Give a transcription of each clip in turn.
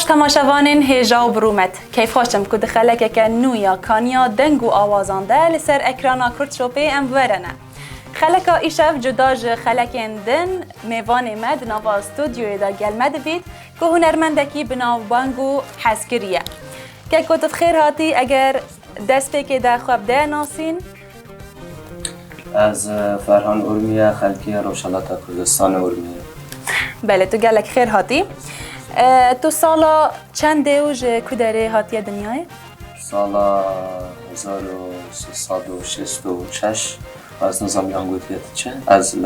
تماشاوانین هیجا و برومت کیف خوشم که دخلک که نویا کانیا دنگ و آوازانده لسر اکرانا کرد شوپی ام ورنه خلکا ایشف جداج خلکین دن میوان مد نوا استودیوی دا گل مد بید که هنرمندکی بناو بانگو حسکریه که کتت خیر هاتی اگر دست پیک دا خواب ده ناسین از فرهان ارمیه خلکی روشالات کردستان ارمیه. بله تو گلک خیر هاتی تو سالا چند دیوژ کدره هاتی دنیای؟ سالا 1366 از نظام یانگوتیت چه؟ از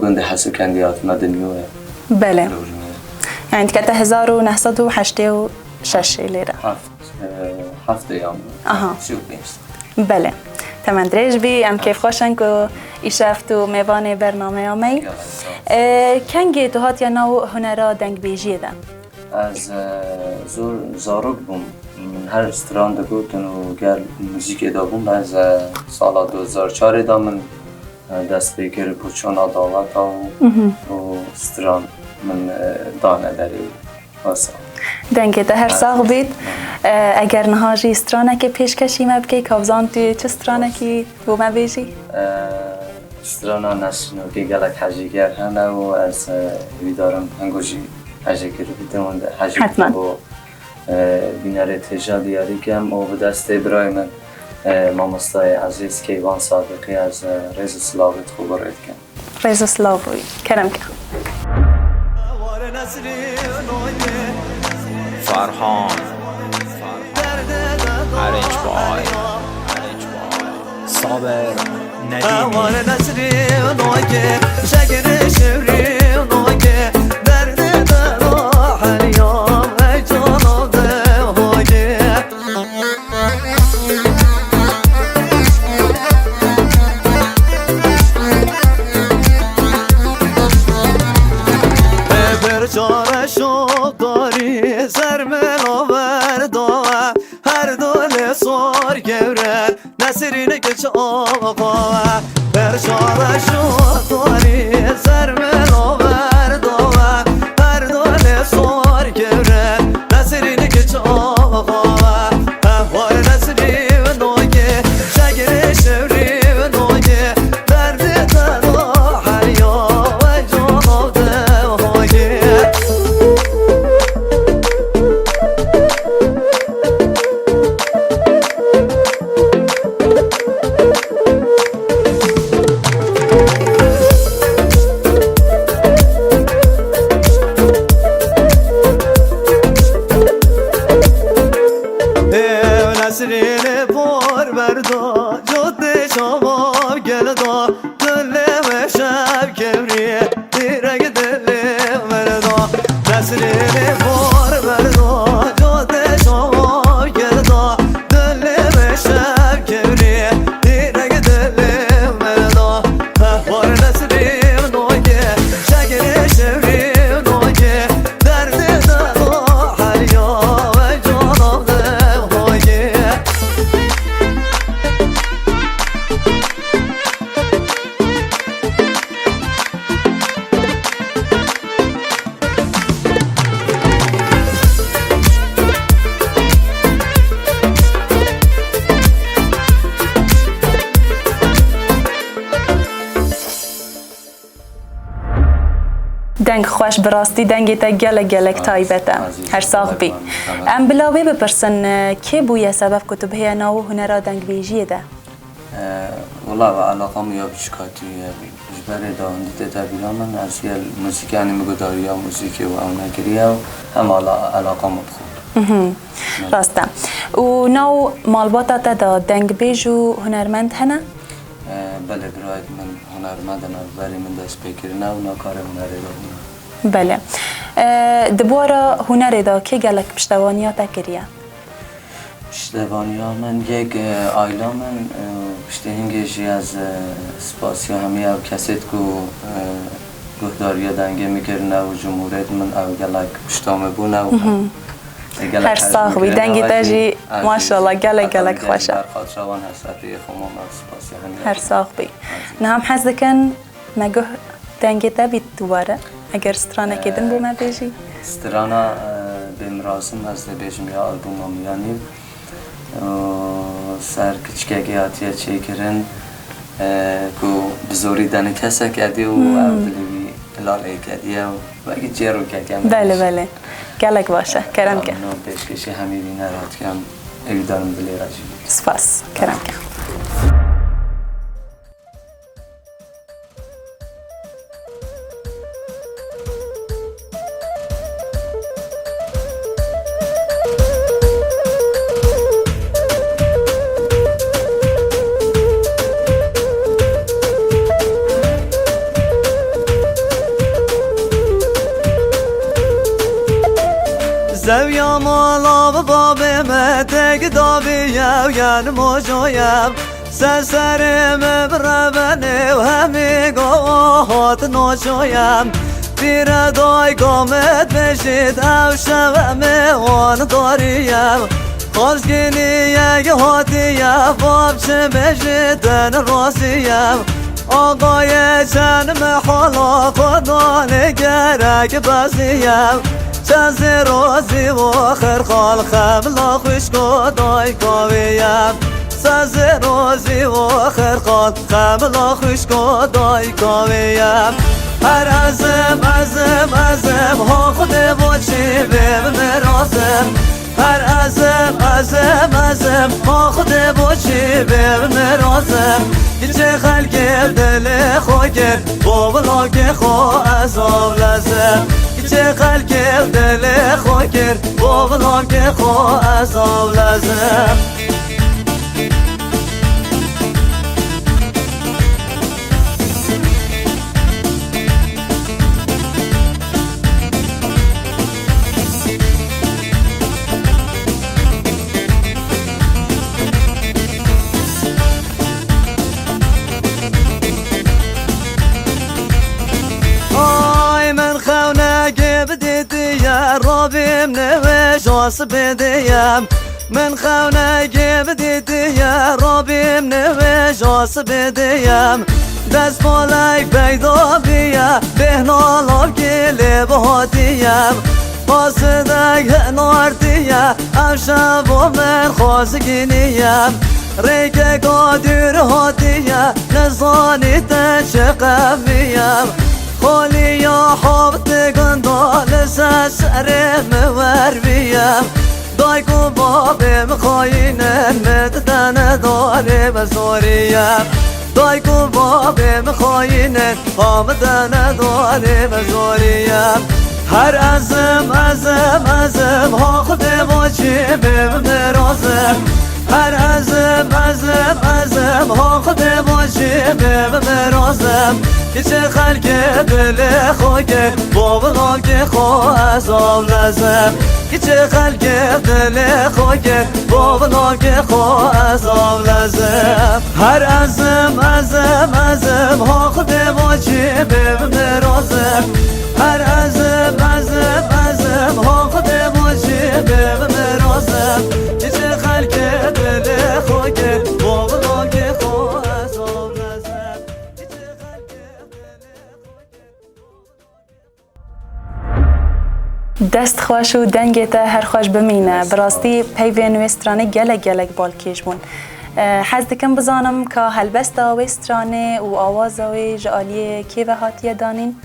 گنده حسکندیات مدنیوه. بله. یعنی که 1986 لیره. هفت ایام. آها. 35. بله. تمام درج بی ام کیف خوشن که ایشفت و میوان برنامه آمی. کنگی تو هات یا نو هنرا دنگ بیجی ده؟ از زارک بوم هر استران دکوتن و گر موزیک دابوم از سال 2004 دا من دست بکر پوچون آداوت و استران من دانه داری واسه دنگی ده هر ساق بید اگر نهاجی استرانه که پیش کشی مبکی کافزان توی چه استرانه که بو مبیجی؟ استرانا نشنو که گلک حجیگر هنه و از ویدارم هنگوشی حجیگر بیدم حجیگر با بیناره تجا دیاری کم و به دست برای من مامستای عزیز کیوان صادقی از رز سلاویت خوب رید کن رز سلاوی کرم کن فرهان ارنج بای صابر نسرین کچ آقا بر شاره شد داری سر منو بردو هر دل سوار گره نسرین کچ آقا وای نسرین نوگه شگر شوری نوگه درد تنو حریا و جانو دهوگه نسرین پر بردا جاده شما گلدا دلم شب کبریه دیرگ دلم بردا نسرین پر بردا جاده شما گلدا دلم شب کبریه دیرگ دلم بردا وار نسرین نوگه شگر شوری نوگه درد دلو حریا و جانم دنگ خوش براستی دنگی تا گلک تایبته هر ساق بی ام بلاوی بپرسن که بویه سبب کتب هیا ناو هنرا دنگ بیجیه ده؟ والله و علاقه یا بشکاتی جبره داندیده تبیلا من از یه موسیقی انیمگوداری یا موسیقی و اونگریه و هم علاقه مبخور راسته و ناو مالباتا تا دا دنگ بیجو هنرمند هنه؟ بله برایت من هنرمندم بری من دست بکرنه و ناکار هنری دارم بله دبوارا هنری دا که گلک پشتوانیا تا کریه؟ پشتوانیا من یک آیلا من پشتهنگشی از سپاسیا همی او کسید که گهداریا دنگه میکرنه و جمهوریت من او گلک پشتامه بونه و هر ساخوی دنگی تاجی ماشاءالله گلک خوشه هر ساخ بی نه هم حس دکن مگه دنگی تا بید دوباره اگر سترانه کدن بو ما بیجی سترانا بمراسم از بیشم یا آلبوم میانیم سر کچکگی هاتیه چه کرن که بزوری دن کسا کردی و اولوی لاله کردی و اگه جیرو کردیم بله بله گلک باشه کرم که پیشکشی همی بینه رات کم ایدارم دلی راجی سپاس کرم که زویا مالا و بابم تک دابیم یعنی موجویم سرسرم بربنه و همی گوهات نوشویم پیر دای گامت بشید او شوم وان داریم خالشگینی یک هاتیم باب چه بشیدن راسیم آقای چند محالا خدا نگرک بازیم چند روزی و خرخال خملا خوشگو دای کاویم ساز روزی و خرخال خملا خوشگو دای کاویم هر ازم ها خود بچی بیم مراسم هر ازم ها خود بچی بیم مراسم چه خلق دل خو کرد بابلا که خو عذاب لازم چه خلق دل خو کرد بابلا که خو عذاب لازم رابیم نوش واسه بدیم من خونه بدید یا رابیم نوش واسه بدیم دست بالای پیدا بیا بهنالام گلی بهاتیم قاصدک ناردیا امشب و من خوازگینیم ریک قادر هاتیا نزانی تنچه قویم خالی یا حابت گندال سرم ور بیم دایکو بابم خواینن مددن داره بزاریم دایکو بابم خواینن آمدن داره بزاریم هر ازم ها خود باشی بیم مرازم هر ازم ها خود باشی بیم مرازم که چه خلق دل خو که بابلا که خو عذاب لازم که چه خلق دل خو که بابلا که خو عذاب لازم هر ازم ها خود باشی بیم مرازم هر ازم ها خود باشی بیم مرازم که چه خلق دل خو که بابلا که خو عذاب لازم دست خوش و دنگت هر خوش بمینه براستی پیوین وسترانه گلک بالکیش بون حز دکم بزانم که هلبست وسترانه و آواز و جالیه که و هاتیه دانین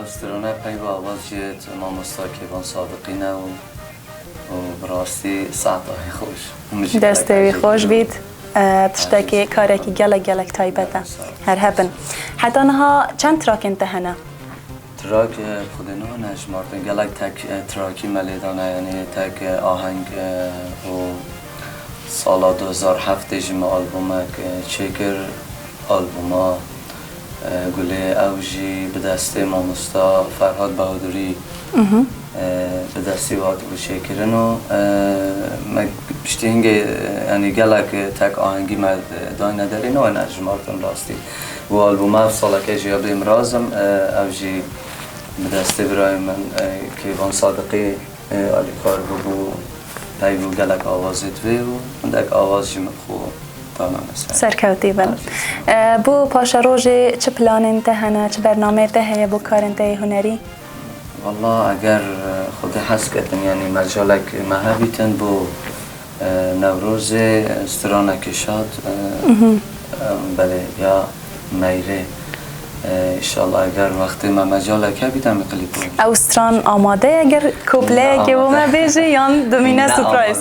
وسترانه پیو آواز جیت مامستا کیوان صادقینه و براستی ساعتهای خوش دسته خوش بید تشتاکی کارکی گلک تایبته هر هبن حتی نها چند تراک انتهنه تراک خودنو نشمارتن گلک تک تراکی ملیدانه یعنی تک آهنگ و سالا 2007 جیم آلبومک چکر آلبوما گله اوجی به دسته مامستا فرهاد بهادری به دستی واد و چکرن و بشتی هنگه یعنی گلک تک آهنگی مد دای ندارین و نشمارتن راستی و آلبوما سالا که جیاب امرازم اوجی به دسته برای من کیوان صادقی علی کار بگو پیو گلک آوازت وی و دک آواز جیم خوب سرکوتی بل بو پاشا روژه چه پلان انتهنه چه برنامه انتهه بو کار انتهه هنری؟ والله اگر خود حس کردن یعنی مجالک مهبیتن بو نوروز استرانک شاد بله یا میره انشالله اگر وقتی ما مجالک بیتم کلیپ او استران آماده اگر کوبله که و ما بیجی یا دومینه سپرایز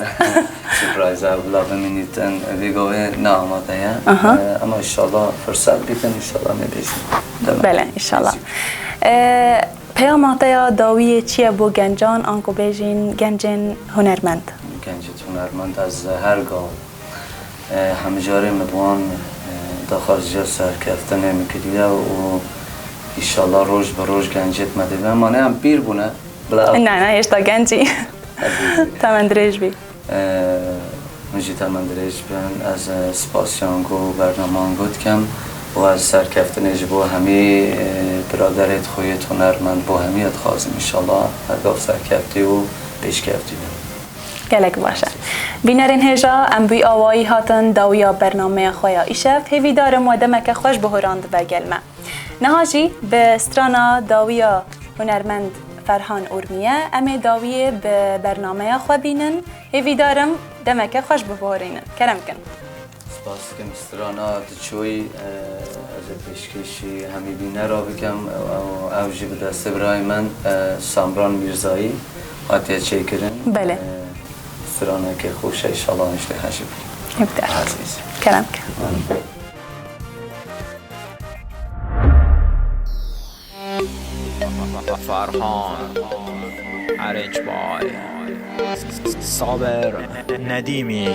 سپرایز اولا بمینیتن ویگوه نه آماده اما انشالله فرصت بیتن انشالله میبیجیم بله انشالله پیامات یا داوی چیه بو گنجان آنکو بیجین گنجین هنرمند گنجت هنرمند از هر گام همه جاره مبوان داخل جا سرکفتن میکریه و ایشالله روز به روز گنجت مدیده مانه هم پیر بونه نه اشتا گنجی تمندریج بی مجی تمندریج بین از سپاسیانگو برنامه گود کم و از سرکفتنش با همه برادرت خویت هنرمند با همیت خوازم ایشالله هرگاه سرکفتی و پیشکفتی گلک باشه بینرین هجا ام بی آوایی هاتن داویا برنامه خویا ایشف هیوی دارم و دمک خوش بهراند و گلمه نهاجی به استرانا داویا هنرمند فرهان اورمیه امی داوی به برنامه خو بینن هیوی دارم دمک خوش بهرینن کرم کن سپاس کم استرانا تچوی از پیشکشی همی بینه را بکم و اوجی به دست برای من سامران میرزایی آتیه چه کرن بله استرانا که خوشه ایشالله نشته حشب ابدأ عزیز کرم کن فرهان arranged by صابر ندیمی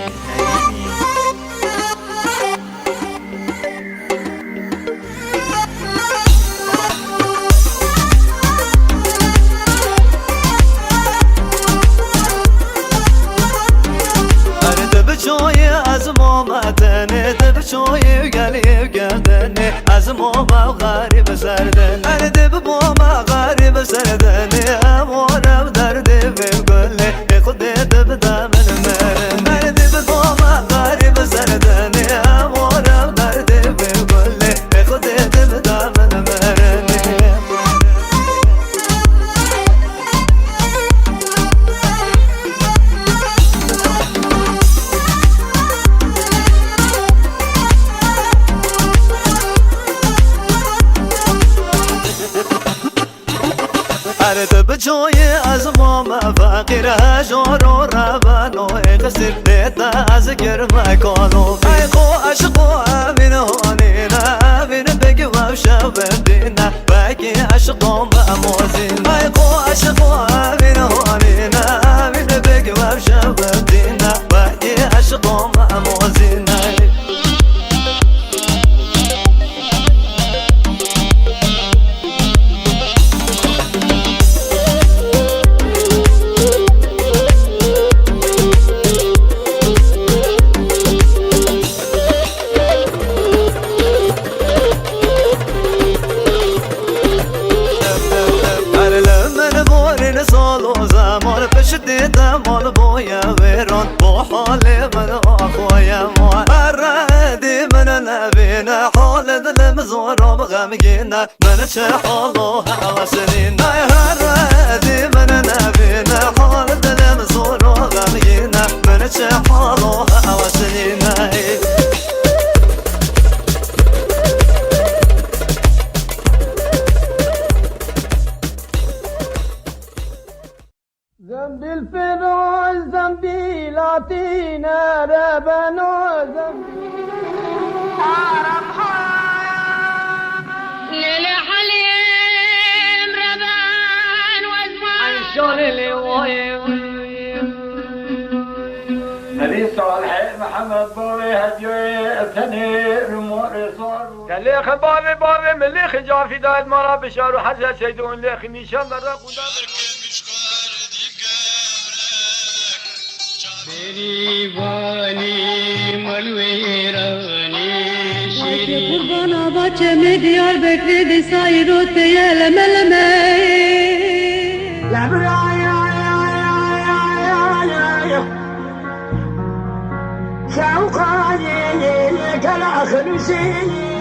جای از ما مدنه دب جای گلی گردنه از ما غریب سردنه هر دب با ما غریب سردنه امورم درد و گله خود دب دامن مرن هر دب با ما غریب سردنه امورم درد و گله خود دب دامن مرن به جای از ما فقیر هجار و روان و قصر دیتا از گرم کانو ای خو عشق و امین هانینا امین بگی و شب دینا بگی عشق و موزین ای خو عشق و امین هانینا امین بگی و شب دینا بگی عشق و موزین دیدم مال بایا ویران با حال من آخوایم اردی من نبینه حال دلم زورم غمگینه من چه حال و حواسنینه اردی من نبینه حال دلم زورم غمگینه من چه حال و حواسنینه زنبيل فيروز زنبيلاتي ربنا زنبيل للحليم ربان وزمان عيشون اللي هذه صالح محمد بوري هديوي ابتني رمور صار كلي خبابي بابي ملي خجافي دايد مرا بشار وحزة سيدون لي خميشان برا قودا मेरी वाली मलवेरानी शिरी कुर्बाना बच्चे में दियार bekri de sayro te yelemele la ya ya ya ya ya ya شوقاني كلا خلوسي